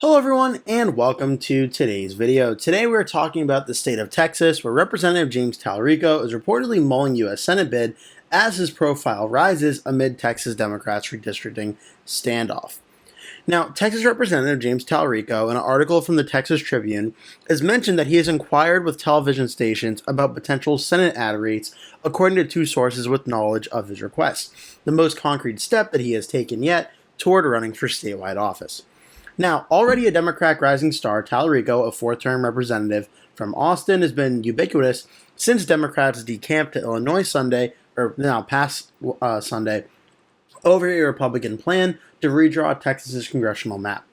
Hello everyone and welcome to today's video. Today we're talking about the state of Texas where Representative James Talarico is reportedly mulling U.S. Senate bid as his profile rises amid Texas Democrats' redistricting standoff. Now, Texas Representative James Talarico, in an article from the Texas Tribune, has mentioned that he has inquired with television stations about potential Senate ad rates according to two sources with knowledge of his request, the most concrete step that he has taken yet toward running for statewide office. Now, already a Democratic rising star, Talarico, a fourth-term representative from Austin, has been ubiquitous since Democrats decamped to Illinois Sunday, or now past Sunday, over a Republican plan to redraw Texas's congressional map.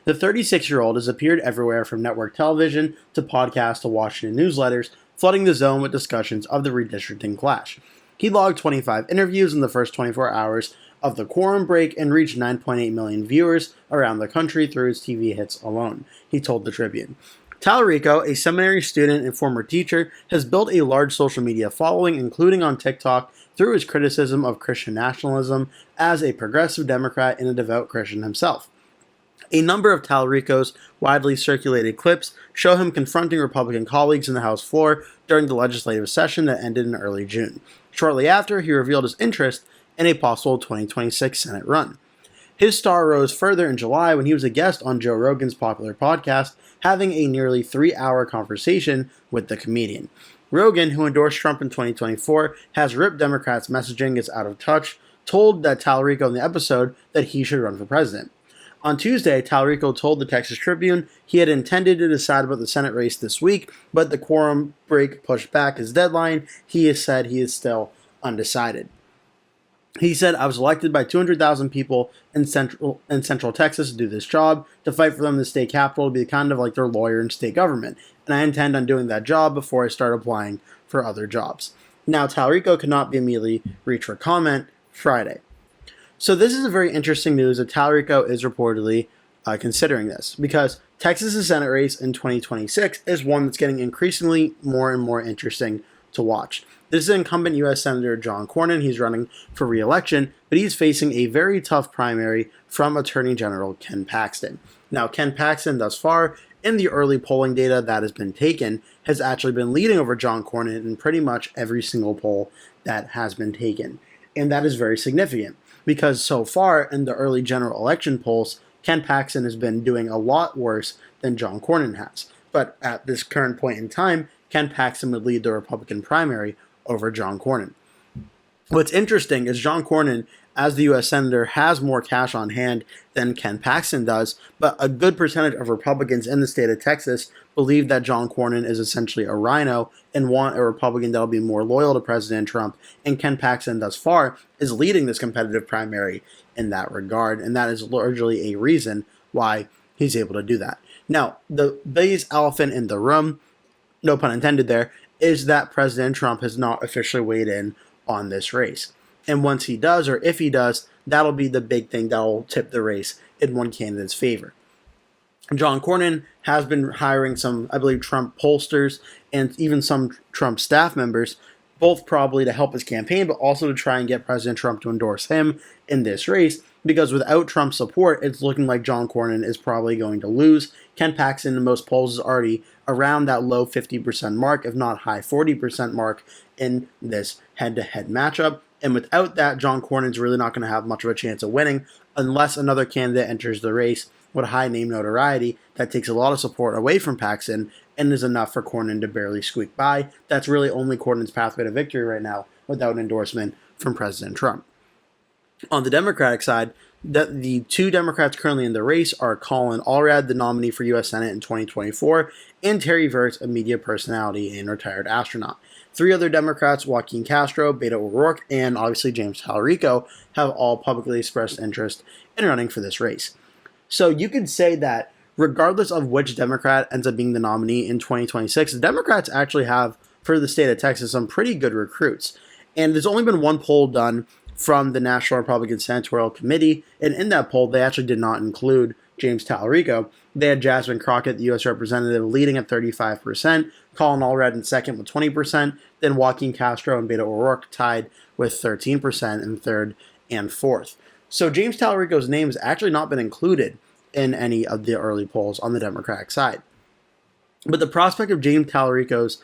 The 36-year-old has appeared everywhere from network television to podcasts to Washington newsletters, flooding the zone with discussions of the redistricting clash. He logged 25 interviews in the first 24 hours of the quorum break and reached 9.8 million viewers around the country through his TV hits alone, he told the Tribune. Talarico, a seminary student and former teacher, has built a large social media following, including on TikTok, through his criticism of Christian nationalism as a progressive Democrat and a devout Christian himself. A number of Talarico's widely circulated clips show him confronting Republican colleagues in the House floor during the legislative session that ended in early June. Shortly after, he revealed his interest in a possible 2026 Senate run. His star rose further in July when he was a guest on Joe Rogan's popular podcast, having a nearly 3-hour conversation with the comedian. Rogan, who endorsed Trump in 2024, has ripped Democrats' messaging is out of touch, told that Talarico in the episode that he should run for president. On Tuesday, Talarico told the Texas Tribune he had intended to decide about the Senate race this week, but the quorum break pushed back his deadline. He has said he is still undecided. He said, I was elected by 200,000 people in Central Texas to do this job, to fight for them in the state capitol, to be kind of like their lawyer in state government. And I intend on doing that job before I start applying for other jobs. Now, Talarico could not be immediately reached for comment Friday. So this is a very interesting news that Talarico is reportedly considering this, because Texas' Senate race in 2026 is one that's getting increasingly more and more interesting to watch. This is incumbent U.S. Senator John Cornyn. He's running for re-election, but he's facing a very tough primary from Attorney General Ken Paxton. Now, Ken Paxton, thus far, in the early polling data that has been taken, has actually been leading over John Cornyn in pretty much every single poll that has been taken. And that is very significant, because so far in the early general election polls, Ken Paxton has been doing a lot worse than John Cornyn has. But at this current point in time, Ken Paxton would lead the Republican primary over John Cornyn. What's interesting is John Cornyn, as the U.S. Senator, has more cash on hand than Ken Paxton does, but a good percentage of Republicans in the state of Texas believe that John Cornyn is essentially a rhino and want a Republican that will be more loyal to President Trump, and Ken Paxton, thus far, is leading this competitive primary in that regard, and that is largely a reason why he's able to do that. Now, the biggest elephant in the room, no pun intended there, is that President Trump has not officially weighed in on this race. And once he does, or if he does, that'll be the big thing that will tip the race in one candidate's favor. John Cornyn has been hiring some, I believe, Trump pollsters and even some Trump staff members, both probably to help his campaign, but also to try and get President Trump to endorse him in this race, because without Trump's support, it's looking like John Cornyn is probably going to lose. Ken Paxton in most polls is already around that low 50% mark, if not high 40% mark in this head-to-head matchup. And without that, John Cornyn's really not going to have much of a chance of winning unless another candidate enters the race with high name notoriety that takes a lot of support away from Paxton and is enough for Cornyn to barely squeak by. That's really only Cornyn's pathway to victory right now without an endorsement from President Trump. On the Democratic side, the two Democrats currently in the race are Colin Allred, the nominee for U.S. Senate in 2024, and Terry Virts, a media personality and retired astronaut. Three other Democrats, Joaquin Castro, Beto O'Rourke, and obviously James Talarico, have all publicly expressed interest in running for this race. So you could say that regardless of which Democrat ends up being the nominee in 2026, the Democrats actually have, for the state of Texas, some pretty good recruits. And there's only been one poll done from the National Republican Senatorial Committee, and in that poll, they actually did not include James Talarico. They had Jasmine Crockett, the U.S. Representative, leading at 35%, Colin Allred in second with 20%, then Joaquin Castro and Beto O'Rourke tied with 13% in third and fourth. So James Talarico's name has actually not been included in any of the early polls on the Democratic side. But the prospect of James Talarico's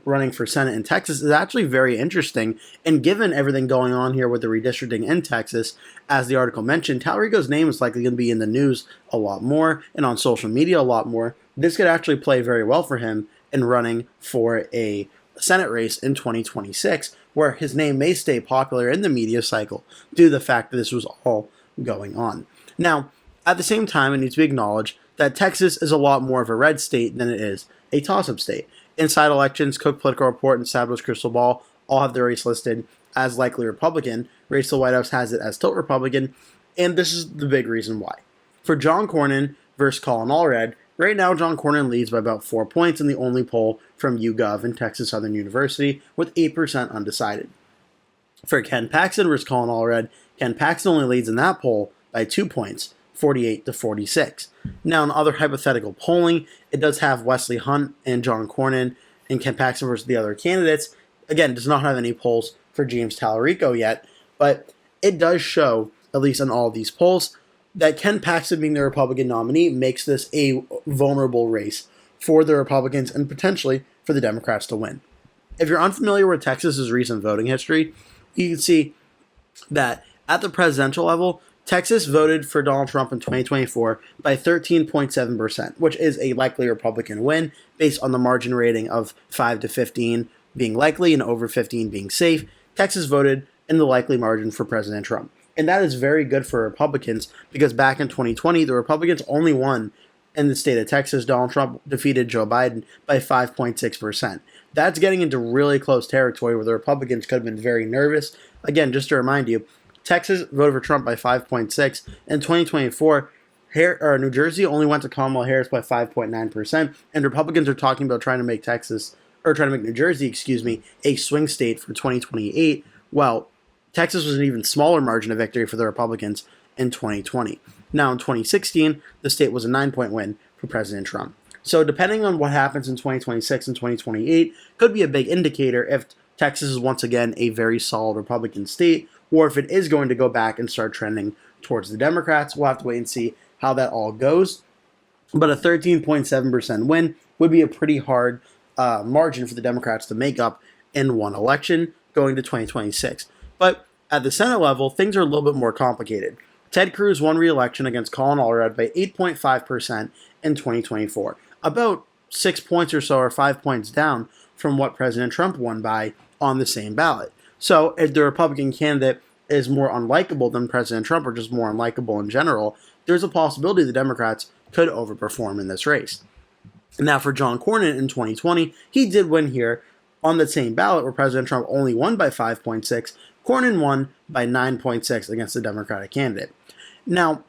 running for Senate in Texas is actually very interesting. And given everything going on here with the redistricting in Texas, as the article mentioned, Talarico's name is likely going to be in the news a lot more and on social media a lot more. This could actually play very well for him in running for a Senate race in 2026, where his name may stay popular in the media cycle due to the fact that this was all going on. Now, at the same time, it needs to be acknowledged that Texas is a lot more of a red state than it is a toss-up state. Inside Elections, Cook Political Report, and Established Crystal Ball all have their race listed as likely Republican. Race to the White House has it as tilt Republican, and this is the big reason why. For John Cornyn versus Colin Allred, right now John Cornyn leads by about 4 points in the only poll from YouGov and Texas Southern University, with 8% undecided. For Ken Paxton versus Colin Allred, Ken Paxton only leads in that poll by 2 points, 48 to 46. Now, in other hypothetical polling, it does have Wesley Hunt and John Cornyn and Ken Paxton versus the other candidates. Again, does not have any polls for James Talarico yet, but it does show, at least in all of these polls, that Ken Paxton being the Republican nominee makes this a vulnerable race for the Republicans and potentially for the Democrats to win. If you're unfamiliar with Texas's recent voting history, you can see that at the presidential level, Texas voted for Donald Trump in 2024 by 13.7%, which is a likely Republican win based on the margin rating of 5 to 15 being likely and over 15 being safe. Texas voted in the likely margin for President Trump. And that is very good for Republicans because back in 2020, the Republicans only won in the state of Texas. Donald Trump defeated Joe Biden by 5.6%. That's getting into really close territory where the Republicans could have been very nervous. Again, just to remind you, Texas voted for Trump by 5.6. In 2024, New Jersey only went to Kamala Harris by 5.9%, and Republicans are talking about trying to make New Jersey, a swing state for 2028. Well, Texas was an even smaller margin of victory for the Republicans in 2020. Now, in 2016, the state was a 9-point win for President Trump. So depending on what happens in 2026 and 2028, could be a big indicator if Texas is once again a very solid Republican state, or if it is going to go back and start trending towards the Democrats. We'll have to wait and see how that all goes. But a 13.7% win would be a pretty hard margin for the Democrats to make up in one election going to 2026. But at the Senate level, things are a little bit more complicated. Ted Cruz won re-election against Colin Allred by 8.5% in 2024, about 6 points or so, or 5 points down from what President Trump won by on the same ballot. So if the Republican candidate is more unlikable than President Trump, or just more unlikable in general, there's a possibility the Democrats could overperform in this race. Now for John Cornyn in 2020, he did win here on the same ballot where President Trump only won by 5.6. Cornyn won by 9.6 against the Democratic candidate. Now,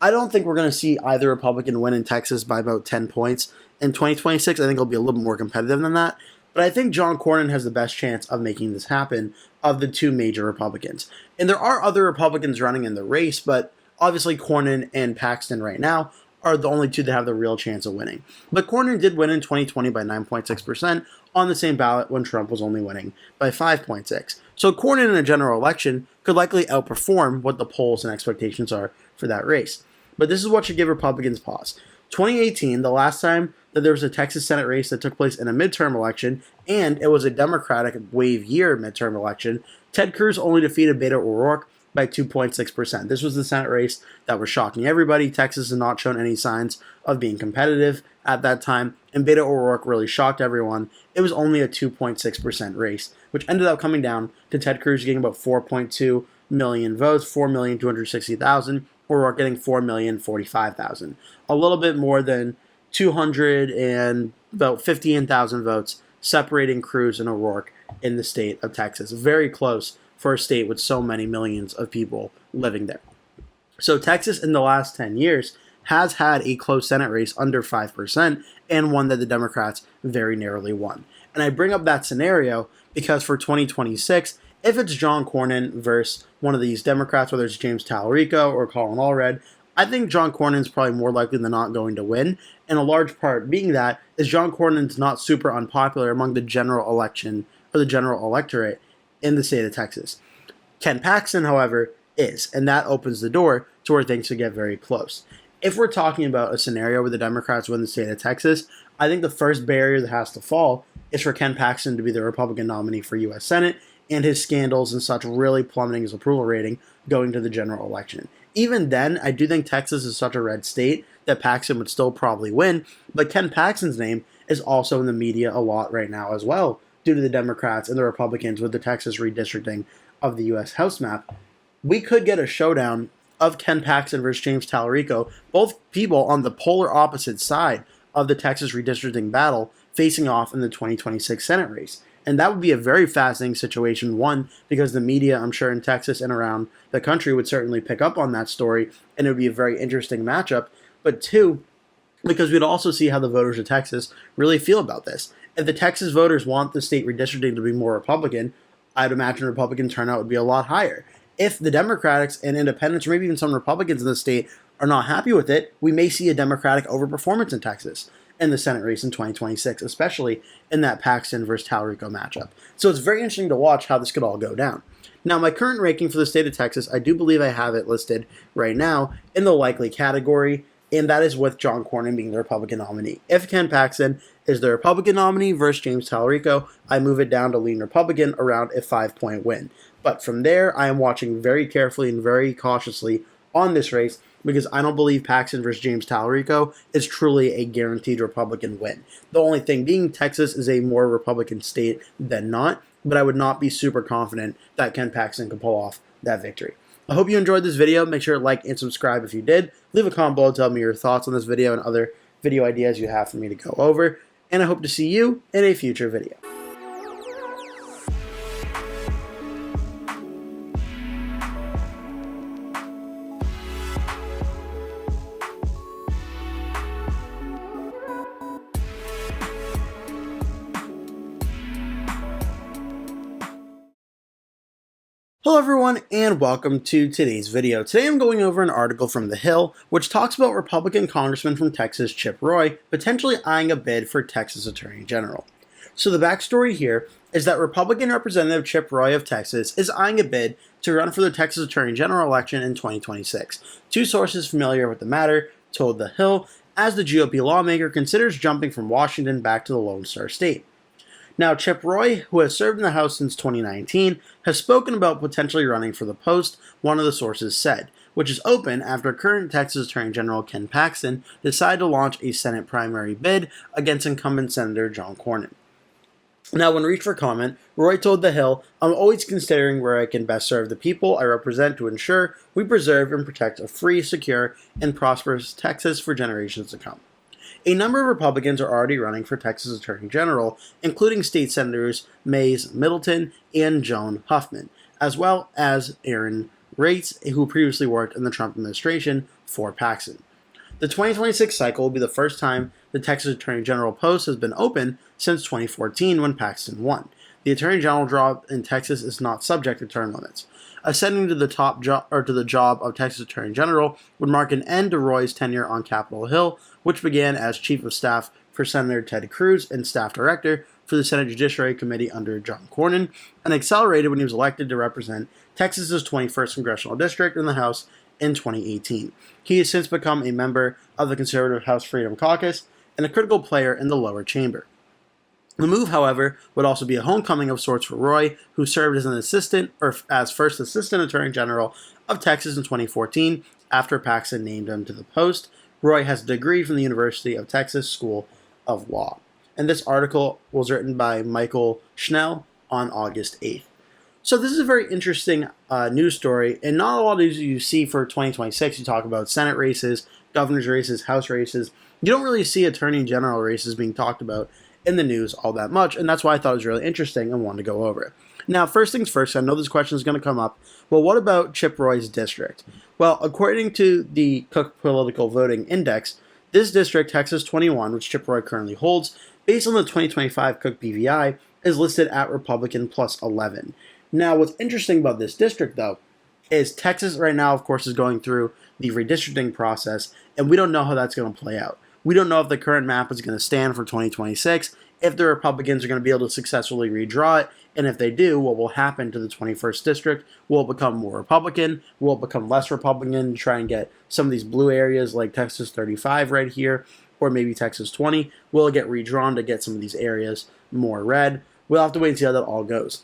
I don't think we're going to see either Republican win in Texas by about 10 points in 2026. I think it'll be a little more competitive than that. But I think John Cornyn has the best chance of making this happen of the two major Republicans. And there are other Republicans running in the race, but obviously Cornyn and Paxton right now are the only two that have the real chance of winning. But Cornyn did win in 2020 by 9.6% on the same ballot when Trump was only winning by 5.6%. So Cornyn in a general election could likely outperform what the polls and expectations are for that race. But this is what should give Republicans pause. 2018, the last time that there was a Texas Senate race that took place in a midterm election, and it was a Democratic wave year midterm election, Ted Cruz only defeated Beto O'Rourke by 2.6%. This was the Senate race that was shocking everybody. Texas had not shown any signs of being competitive at that time, and Beto O'Rourke really shocked everyone. It was only a 2.6% race, which ended up coming down to Ted Cruz getting about 4.2 million votes, 4,260,000, O'Rourke getting 4,045,000. A little bit more than 200 and about 15,000 votes separating Cruz and O'Rourke in the state of Texas. Very close for a state with so many millions of people living there. So Texas in the last 10 years has had a close Senate race under 5% and one that the Democrats very narrowly won. And I bring up that scenario because for 2026, if it's John Cornyn versus one of these Democrats, whether it's James Talarico or Colin Allred, I think John Cornyn's probably more likely than not going to win. And a large part being that is John Cornyn's not super unpopular among the general election or the general electorate in the state of Texas. Ken Paxton, however, is, and that opens the door to where things could get very close. if we're talking about a scenario where the Democrats win the state of Texas, I think the first barrier that has to fall is for Ken Paxton to be the Republican nominee for U.S. Senate, and his scandals and such really plummeting his approval rating going to the general election. Even then, I do think Texas is such a red state that Paxton would still probably win, but Ken Paxton's name is also in the media a lot right now as well, due to the Democrats and the Republicans with the Texas redistricting of the U.S. House map. We could get a showdown of Ken Paxton versus James Talarico, both people on the polar opposite side of the Texas redistricting battle, facing off in the 2026 Senate race. And that would be a very fascinating situation, one, because the media, I'm sure, in Texas and around the country would certainly pick up on that story, and it would be a very interesting matchup. But two, because we'd also see how the voters of Texas really feel about this. If the Texas voters want the state redistricting to be more Republican, I'd imagine Republican turnout would be a lot higher. If the Democrats and independents, or maybe even some Republicans in the state, are not happy with it, we may see a Democratic overperformance in Texas in the Senate race in 2026, especially in that Paxton versus Talarico matchup. So it's very interesting to watch how this could all go down. Now, my current ranking for the state of Texas, I do believe I have it listed right now in the likely category, and that is with John Cornyn being the Republican nominee. If Ken Paxton is the Republican nominee versus James Talarico, I move it down to lean Republican around a 5-point win. But from there, I am watching very carefully and very cautiously on this race because I don't believe Paxton versus James Talarico is truly a guaranteed Republican win. The only thing being Texas is a more Republican state than not, but I would not be super confident that Ken Paxton can pull off that victory. I hope you enjoyed this video. Make sure to like and subscribe if you did. Leave a comment below, tell me your thoughts on this video and other video ideas you have for me to go over. And I hope to see you in a future video. Hello everyone and welcome to today's video. Today I'm going over an article from The Hill which talks about Republican Congressman from Texas Chip Roy potentially eyeing a bid for Texas Attorney General. So the backstory here is that Republican Representative Chip Roy of Texas is eyeing a bid to run for the Texas Attorney General election in 2026. Two sources familiar with the matter told The Hill as the GOP lawmaker considers jumping from Washington back to the Lone Star State. Now, Chip Roy, who has served in the House since 2019, has spoken about potentially running for the post, one of the sources said, which is open after current Texas Attorney General Ken Paxton decided to launch a Senate primary bid against incumbent Senator John Cornyn. Now, when reached for comment, Roy told The Hill, "I'm always considering where I can best serve the people I represent to ensure we preserve and protect a free, secure, and prosperous Texas for generations to come." A number of Republicans are already running for Texas Attorney General, including State Senators Mays Middleton and Joan Huffman, as well as Aaron Rates, who previously worked in the Trump administration for Paxton. The 2026 cycle will be the first time the Texas Attorney General post has been open since 2014 when Paxton won. The Attorney General job in Texas is not subject to term limits. Ascending to the job of Texas Attorney General would mark an end to Roy's tenure on Capitol Hill, which began as Chief of Staff for Senator Ted Cruz and Staff Director for the Senate Judiciary Committee under John Cornyn, and accelerated when he was elected to represent Texas's 21st Congressional District in the House in 2018. He has since become a member of the conservative House Freedom Caucus and a critical player in the lower chamber. The move, however, would also be a homecoming of sorts for Roy, who served as an assistant or as first Assistant Attorney General of Texas in 2014 after Paxton named him to the post. Roy has a degree from the University of Texas School of Law. And this article was written by Michael Schnell on August 8th. So this is a very interesting news story, and not a lot of news you see for 2026. You talk about Senate races, governor's races, House races. You don't really see Attorney General races being talked about in the news all that much, and that's why I thought it was really interesting and wanted to go over it. Now, first things first, I know this question is going to come up. Well, what about Chip Roy's district? Well, according to the Cook Political Voting Index, this district, Texas 21, which Chip Roy currently holds, based on the 2025 Cook BVI, is listed at Republican plus 11. Now, what's interesting about this district, though, is Texas right now, of course, is going through the redistricting process, and we don't know how that's going to play out. We don't know if the current map is going to stand for 2026, if the Republicans are going to be able to successfully redraw it, and if they do, what will happen to the 21st District? Will it become more Republican? Will it become less Republican to try and get some of these blue areas like Texas 35 right here, or maybe Texas 20? Will it get redrawn to get some of these areas more red? We'll have to wait and see how that all goes.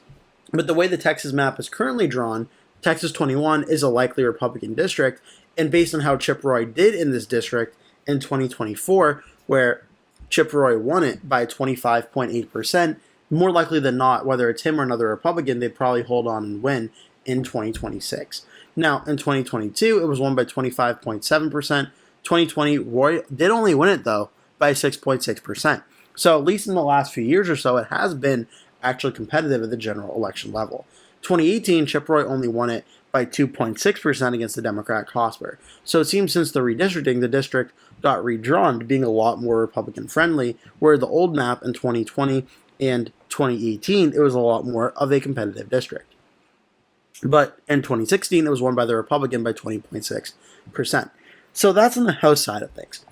But the way the Texas map is currently drawn, Texas 21 is a likely Republican district, and based on how Chip Roy did in this district in 2024, where Chip Roy won it by 25.8%, more likely than not, whether it's him or another Republican, they'd probably hold on and win in 2026. Now, in 2022, it was won by 25.7%. 2020, Roy did only win it, though, by 6.6%. So at least in the last few years or so, it has been actually competitive at the general election level. 2018, Chip Roy only won it by 2.6% against the Democrat Cosper. So it seems since the redistricting, the district got redrawn to being a lot more Republican-friendly, where the old map in 2020 and 2018, it was a lot more of a competitive district. But in 2016, it was won by the Republican by 20.6%. So that's on the House side of things.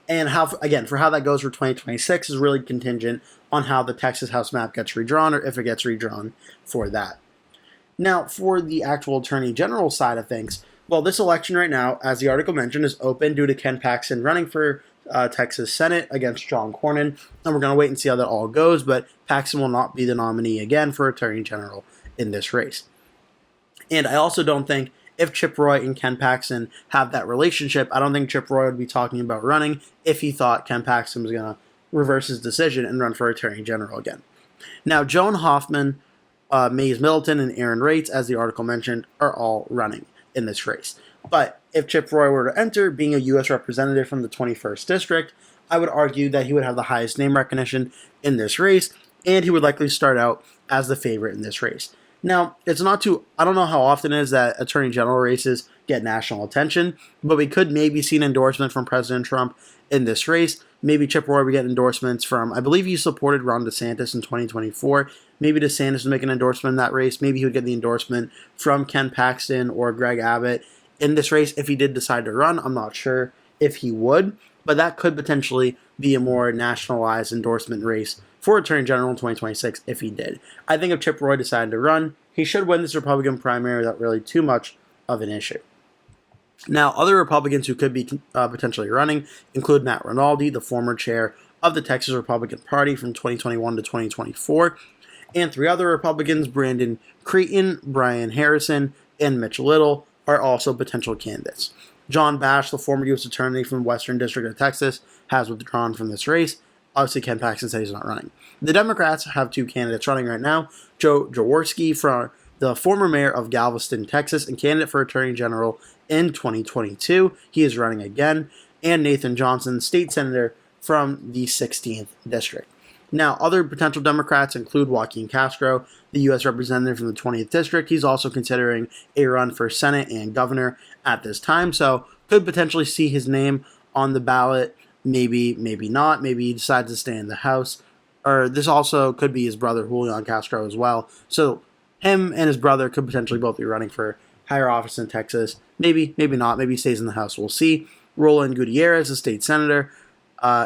And how, again, for how that goes for 2026 is really contingent on how the Texas House map gets redrawn, or if it gets redrawn for that. Now, for the actual Attorney General side of things, well, this election right now, as the article mentioned, is open due to Ken Paxton running for Texas Senate against John Cornyn, and we're going to wait and see how that all goes, but Paxton will not be the nominee again for Attorney General in this race. And I also don't think if Chip Roy and Ken Paxton have that relationship, I don't think Chip Roy would be talking about running if he thought Ken Paxton was going to reverse his decision and run for Attorney General again. Now, Joan Hoffman, Mays Middleton, and Aaron Reitz, as the article mentioned, are all running in this race. But if Chip Roy were to enter, being a U.S. representative from the 21st District, I would argue that he would have the highest name recognition in this race, and he would likely start out as the favorite in this race. Now, it's not too, I don't know how often it is that Attorney General races get national attention, but we could maybe see an endorsement from President Trump in this race. Maybe Chip Roy would get endorsements from, I believe he supported Ron DeSantis in 2024. Maybe DeSantis would make an endorsement in that race. Maybe he would get the endorsement from Ken Paxton or Greg Abbott in this race if he did decide to run. I'm not sure if he would, but that could potentially be a more nationalized endorsement race for Attorney General in 2026 if he did. I think if Chip Roy decided to run, he should win this Republican primary without really too much of an issue. Now, other Republicans who could be potentially running include Matt Rinaldi, the former chair of the Texas Republican Party from 2021 to 2024, and three other Republicans, Brandon Creighton, Brian Harrison, and Mitch Little, are also potential candidates. John Bash, the former U.S. attorney from the Western District of Texas, has withdrawn from this race. Obviously, Ken Paxton said he's not running. The Democrats have two candidates running right now. Joe Jaworski, the former mayor of Galveston, Texas, and candidate for Attorney General in 2022. He is running again. And Nathan Johnson, state senator from the 16th District. Now, other potential Democrats include Joaquin Castro, the U.S. representative from the 20th District. He's also considering a run for Senate and governor at this time, so could potentially see his name on the ballot. Maybe, maybe not. Maybe he decides to stay in the House. Or this also could be his brother, Julian Castro, as well. So him and his brother could potentially both be running for higher office in Texas. Maybe, maybe not. Maybe he stays in the House. We'll see. Roland Gutierrez, a state senator,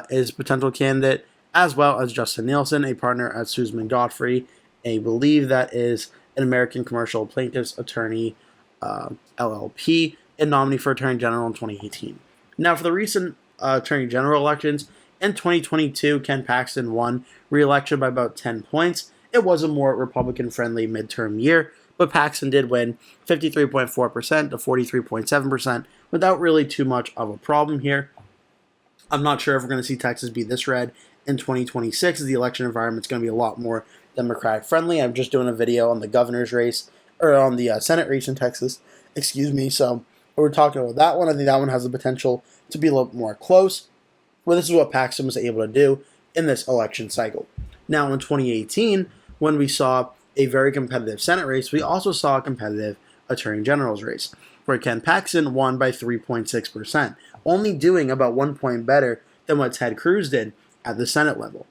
is a potential candidate, as well as Justin Nielsen, a partner at Sussman Godfrey. I believe that is an American Commercial Plaintiffs Attorney, LLP, and nominee for Attorney General in 2018. Now, for the recent Attorney General elections, in 2022, Ken Paxton won re-election by about 10 points. It was a more Republican-friendly midterm year, but Paxton did win 53.4% to 43.7% without really too much of a problem here. I'm not sure if we're going to see Texas be this red in 2026, as the election environment is going to be a lot more Democratic-friendly. I'm just doing a video on the governor's race, or on the Senate race in Texas, so we're talking about that one. I think that one has the potential to be a little bit more close. Well, this is what Paxton was able to do in this election cycle. Now, in 2018, when we saw a very competitive Senate race, we also saw a competitive Attorney General's race, where Ken Paxton won by 3.6%, only doing about 1 point better than what Ted Cruz did at the Senate level.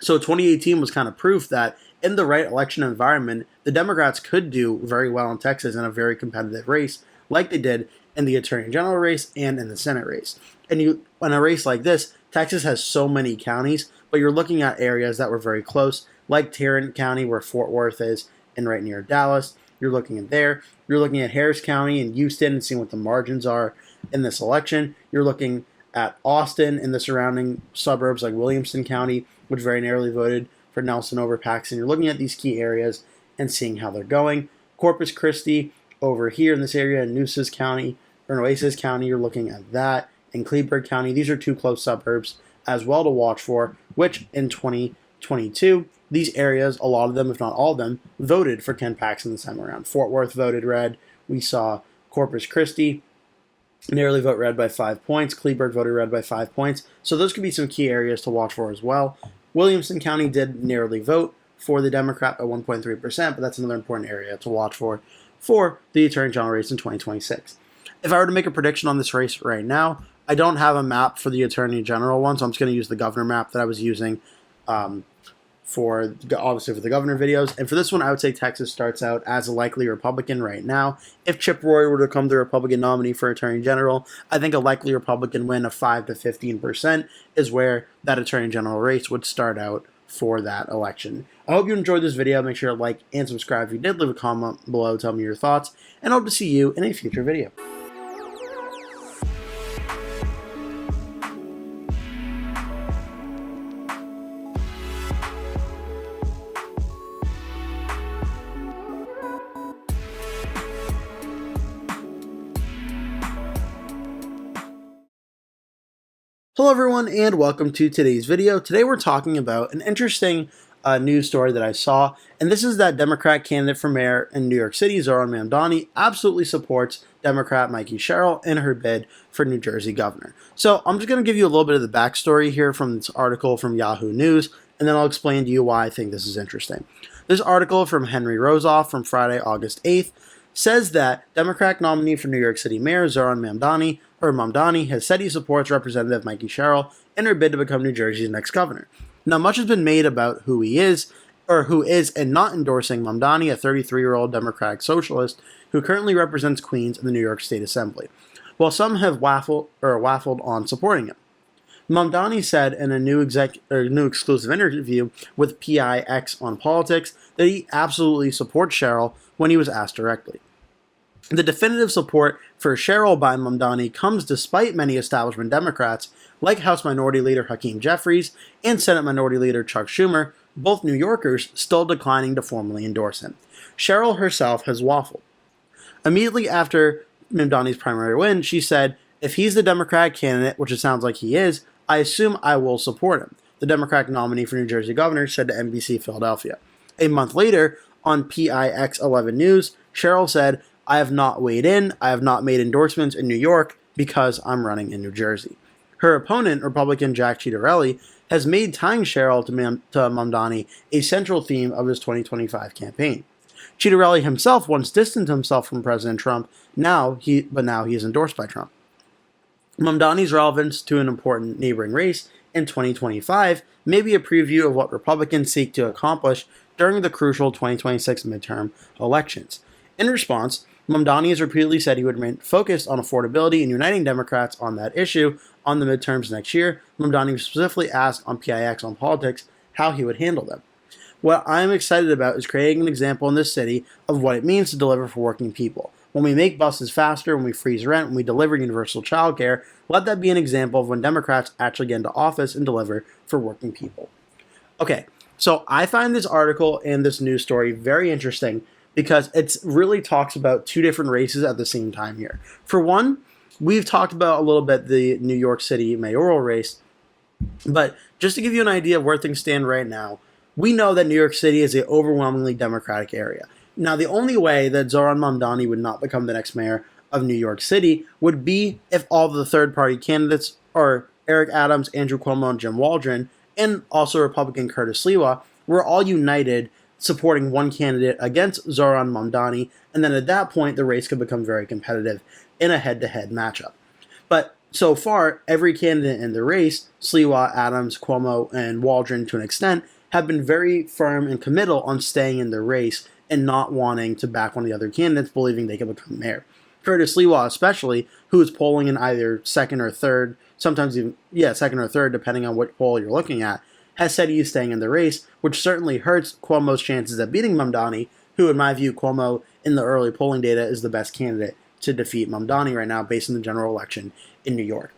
So 2018 was kind of proof that in the right election environment, the Democrats could do very well in Texas in a very competitive race, like they did in the Attorney General race and in the Senate race. And in a race like this, Texas has so many counties, but you're looking at areas that were very close, like Tarrant County, where Fort Worth is, and right near Dallas. You're looking at there. You're looking at Harris County and Houston and seeing what the margins are in this election. You're looking at Austin and the surrounding suburbs like Williamson County, which very narrowly voted for Nelson over Paxton. You're looking at these key areas and seeing how they're going. Corpus Christi over here in this area, Nueces County, or Nueces County, you're looking at that. In Cleveland County, these are two close suburbs as well to watch for, which in 2022, these areas, a lot of them, if not all of them, voted for Ken Paxton this time around. Fort Worth voted red. We saw Corpus Christi narrowly vote red by 5 points. Cleveland voted red by 5 points. So those could be some key areas to watch for as well. Williamson County did narrowly vote for the Democrat by 1.3%, but that's another important area to watch for the Attorney General race in 2026. If I were to make a prediction on this race right now, I don't have a map for the Attorney General one, so I'm just going to use the governor map that I was using for the governor videos. And for this one, I would say Texas starts out as a likely Republican right now. If Chip Roy were to become the Republican nominee for Attorney General, I think a likely Republican win of 5 to 15% is where that Attorney General race would start out for that election. I hope you enjoyed this video. Make sure to like and subscribe. If you did, leave a comment below, tell me your thoughts, and I hope to see you in a future video. Hello everyone and welcome to today's video. Today we're talking about an interesting news story that I saw, and this is that Democrat candidate for mayor in New York City, Zohran Mamdani, absolutely supports Democrat Mikie Sherrill in her bid for New Jersey governor. So I'm just going to give you a little bit of the backstory here from this article from Yahoo News, and then I'll explain to you why I think this is interesting. This article from Henry Rosoff from Friday, August 8th, says that Democrat nominee for New York City Mayor Zohran Mamdani has said he supports Representative Mikie Sherrill in her bid to become New Jersey's next governor. Now, much has been made about who is and not endorsing Mamdani, a 33-year-old Democratic socialist who currently represents Queens in the New York State Assembly, while some have waffled on supporting him. Mamdani said in a new exclusive interview with PIX on Politics that he absolutely supports Sherrill when he was asked directly. The definitive support for Sherrill by Mamdani comes despite many establishment Democrats, like House Minority Leader Hakeem Jeffries and Senate Minority Leader Chuck Schumer, both New Yorkers, still declining to formally endorse him. Sherrill herself has waffled. Immediately after Mamdani's primary win, she said, "If he's the Democratic candidate, which it sounds like he is, I assume I will support him," the Democratic nominee for New Jersey governor said to NBC Philadelphia. A month later, on PIX 11 News, Sherrill said, "I have not weighed in. I have not made endorsements in New York because I'm running in New Jersey." Her opponent, Republican Jack Ciattarelli, has made tying Sherrill to Mamdani a central theme of his 2025 campaign. Ciattarelli himself once distanced himself from President Trump, but now he is endorsed by Trump. Mamdani's relevance to an important neighboring race in 2025 may be a preview of what Republicans seek to accomplish during the crucial 2026 midterm elections. In response, Mamdani has repeatedly said he would remain focused on affordability and uniting Democrats on that issue on the midterms next year. Mamdani specifically asked on PIX on Politics how he would handle them. "What I'm excited about is creating an example in this city of what it means to deliver for working people. When we make buses faster, when we freeze rent, when we deliver universal child care, let that be an example of when Democrats actually get into office and deliver for working people." Okay, so I find this article and this news story very interesting because it really talks about two different races at the same time here. For one, we've talked about a little bit the New York City mayoral race, but just to give you an idea of where things stand right now, we know that New York City is an overwhelmingly Democratic area. Now, the only way that Zohran Mamdani would not become the next mayor of New York City would be if all of the third-party candidates are Eric Adams, Andrew Cuomo, and Jim Waldron, and also Republican Curtis Sliwa, were all united supporting one candidate against Zohran Mamdani, and then at that point, the race could become very competitive in a head-to-head matchup. But so far, every candidate in the race, Sliwa, Adams, Cuomo, and Waldron to an extent, have been very firm and committal on staying in the race and not wanting to back one of the other candidates, believing they could become mayor. Curtis Sliwa especially, who is polling in either second or third sometimes even, second or third, depending on what poll you're looking at, has said he's staying in the race, which certainly hurts Cuomo's chances of beating Mamdani, who, in my view, Cuomo in the early polling data is the best candidate to defeat Mamdani right now based on the general election in New York.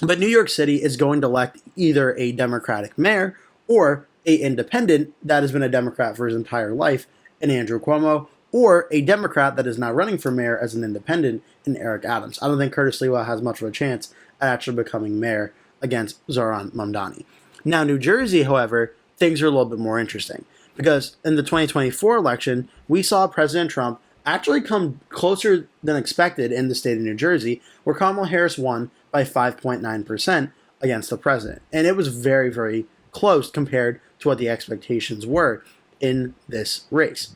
But New York City is going to elect either a Democratic mayor or a independent that has been a Democrat for his entire life in Andrew Cuomo, or a Democrat that is now running for mayor as an independent in Eric Adams. I don't think Curtis Lewa has much of a chance at actually becoming mayor against Zohran Mamdani. Now, New Jersey, however, things are a little bit more interesting because in the 2024 election, we saw President Trump actually come closer than expected in the state of New Jersey, where Kamala Harris won by 5.9% against the president. And it was very, very close compared to what the expectations were in this race.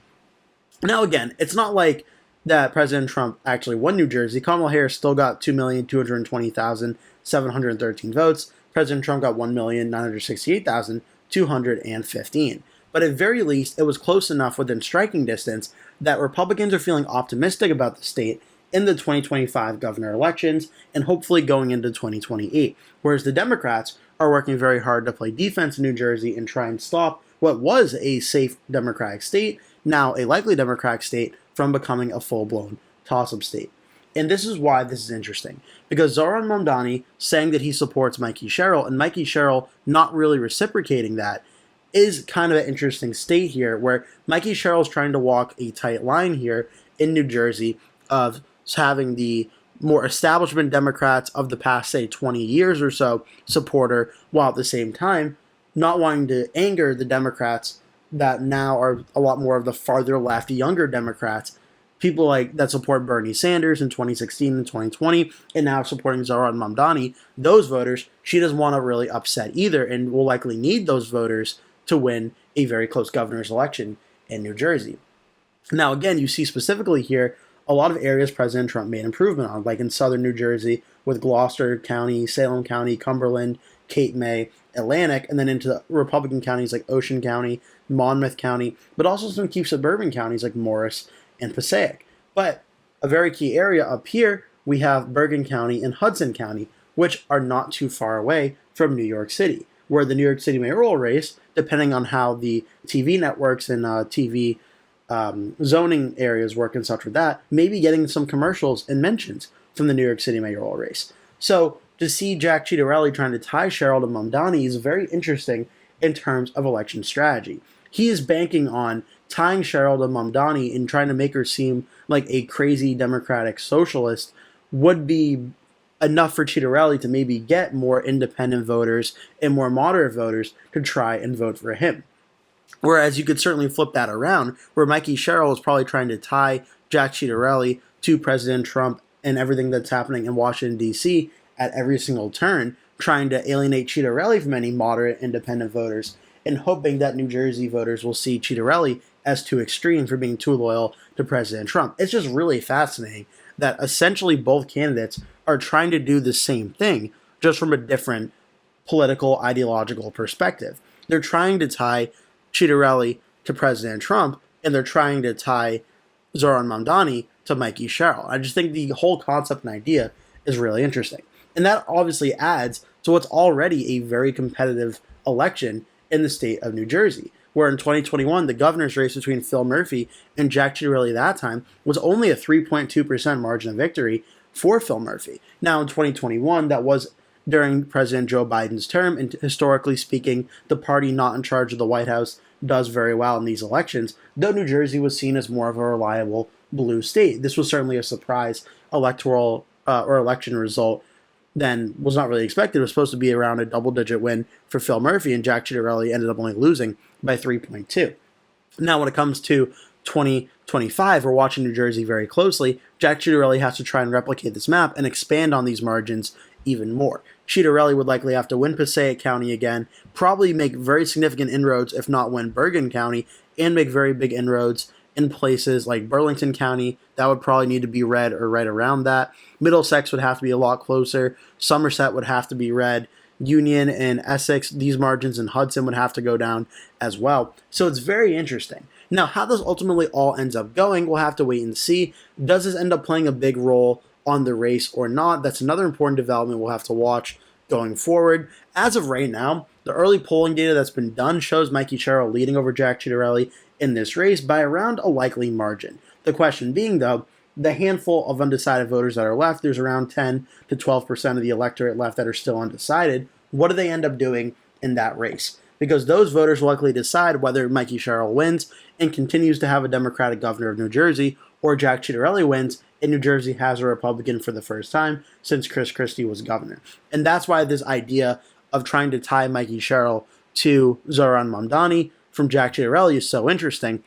Now, again, it's not like that President Trump actually won New Jersey. Kamala Harris still got 2,220,713 votes. President Trump got 1,968,215. But at very least, it was close enough within striking distance that Republicans are feeling optimistic about the state in the 2025 governor elections and hopefully going into 2028. Whereas the Democrats are working very hard to play defense in New Jersey and try and stop what was a safe Democratic state, now a likely Democratic state, from becoming a full-blown toss-up state. And this is why this is interesting, because Zohran Mamdani saying that he supports Mikie Sherrill and Mikie Sherrill not really reciprocating that is kind of an interesting state here, where Mikie Sherrill is trying to walk a tight line here in New Jersey of having the more establishment Democrats of the past, say, 20 years or so support her, while at the same time not wanting to anger the Democrats that now are a lot more of the farther left, younger Democrats, people like that support Bernie Sanders in 2016 and 2020, and now supporting Zohran Mamdani. Those voters, she doesn't want to really upset either, and will likely need those voters to win a very close governor's election in New Jersey. Now, again, you see specifically here a lot of areas President Trump made improvement on, like in southern New Jersey with Gloucester County, Salem County, Cumberland, Cape May, Atlantic, and then into Republican counties like Ocean County, Monmouth County, but also some key suburban counties like Morris and Passaic. But a very key area up here, we have Bergen County and Hudson County, which are not too far away from New York City, where the New York City mayoral race, depending on how the TV networks and TV zoning areas work and such with that, may be getting some commercials and mentions from the New York City mayoral race. So to see Jack Ciattarelli trying to tie Sherrill to Mamdani is very interesting in terms of election strategy. He is banking on tying Sherrill to Mamdani and trying to make her seem like a crazy Democratic socialist would be enough for Ciattarelli to maybe get more independent voters and more moderate voters to try and vote for him. Whereas you could certainly flip that around, where Mikie Sherrill is probably trying to tie Jack Ciattarelli to President Trump and everything that's happening in Washington, D.C. at every single turn, trying to alienate Ciattarelli from any moderate independent voters, and hoping that New Jersey voters will see Ciattarelli as too extreme for being too loyal to President Trump. It's just really fascinating that essentially both candidates are trying to do the same thing, just from a different political, ideological perspective. They're trying to tie Ciattarelli to President Trump, and they're trying to tie Zohran Mamdani to Mikie Sherrill. I just think the whole concept and idea is really interesting. And that obviously adds to what's already a very competitive election in the state of New Jersey, where in 2021, the governor's race between Phil Murphy and Jack Ciattarelli at that time was only a 3.2% margin of victory for Phil Murphy. Now in 2021, that was during President Joe Biden's term, and historically speaking, the party not in charge of the White House does very well in these elections, though New Jersey was seen as more of a reliable blue state. This was certainly a surprise electoral or election result than was not really expected. It was supposed to be around a double-digit win for Phil Murphy, and Jack Ciattarelli ended up only losing by 3.2. Now, when it comes to 2025, we're watching New Jersey very closely. Jack Ciattarelli has to try and replicate this map and expand on these margins even more. Ciattarelli would likely have to win Passaic County again, probably make very significant inroads, if not win Bergen County, and make very big inroads in places like Burlington County. That would probably need to be red or right around that. Middlesex would have to be a lot closer. Somerset would have to be red. Union and Essex, these margins in Hudson would have to go down as well. So it's very interesting. Now, how this ultimately all ends up going, we'll have to wait and see. Does this end up playing a big role on the race or not. That's another important development we'll have to watch going forward. As of right now, the early polling data that's been done shows Mikie Sherrill leading over Jack Ciattarelli in this race by around a likely margin. The question being, though, the handful of undecided voters that are left, there's around 10 to 12% of the electorate left that are still undecided. What do they end up doing in that race? Because those voters will likely decide whether Mikie Sherrill wins and continues to have a Democratic governor of New Jersey, or Jack Ciattarelli wins and New Jersey has a Republican for the first time since Chris Christie was governor. And that's why this idea of trying to tie Mikie Sherrill to Zohran Mamdani from Jack Ciattarelli is so interesting,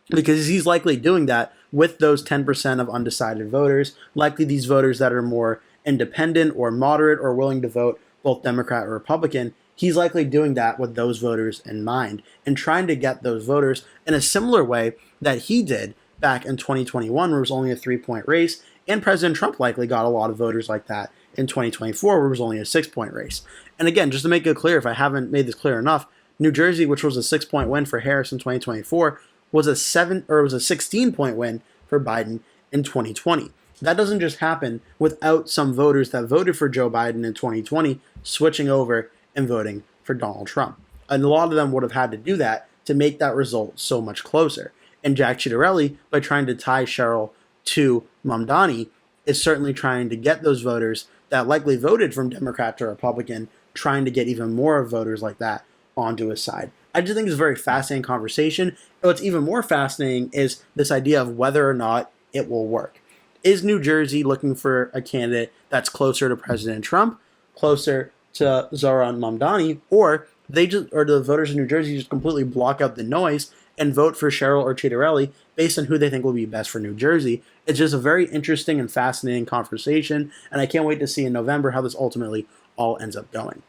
because he's likely doing that with those 10% of undecided voters, likely these voters that are more independent or moderate or willing to vote both Democrat or Republican. He's likely doing that with those voters in mind and trying to get those voters in a similar way that he did back in 2021, where it was only a 3-point race, and President Trump likely got a lot of voters like that in 2024, where it was only a 6-point race. And again, just to make it clear, if I haven't made this clear enough, New Jersey, which was a 6-point win for Harris in 2024, was a 16-point win for Biden in 2020. That doesn't just happen without some voters that voted for Joe Biden in 2020 switching over and voting for Donald Trump. And a lot of them would have had to do that to make that result so much closer. And Jack Ciattarelli, by trying to tie Sherrill to Mamdani, is certainly trying to get those voters that likely voted from Democrat to Republican, trying to get even more voters like that onto his side. I just think it's a very fascinating conversation. And what's even more fascinating is this idea of whether or not it will work. Is New Jersey looking for a candidate that's closer to President Trump, closer to Zohran Mamdani, or the voters in New Jersey just completely block out the noise and vote for Sherrill or Ciattarelli based on who they think will be best for New Jersey? It's just a very interesting and fascinating conversation, and I can't wait to see in November how this ultimately all ends up going.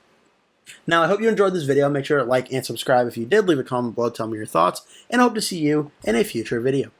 Now, I hope you enjoyed this video. Make sure to like and subscribe if you did. Leave a comment below, tell me your thoughts, and I hope to see you in a future video.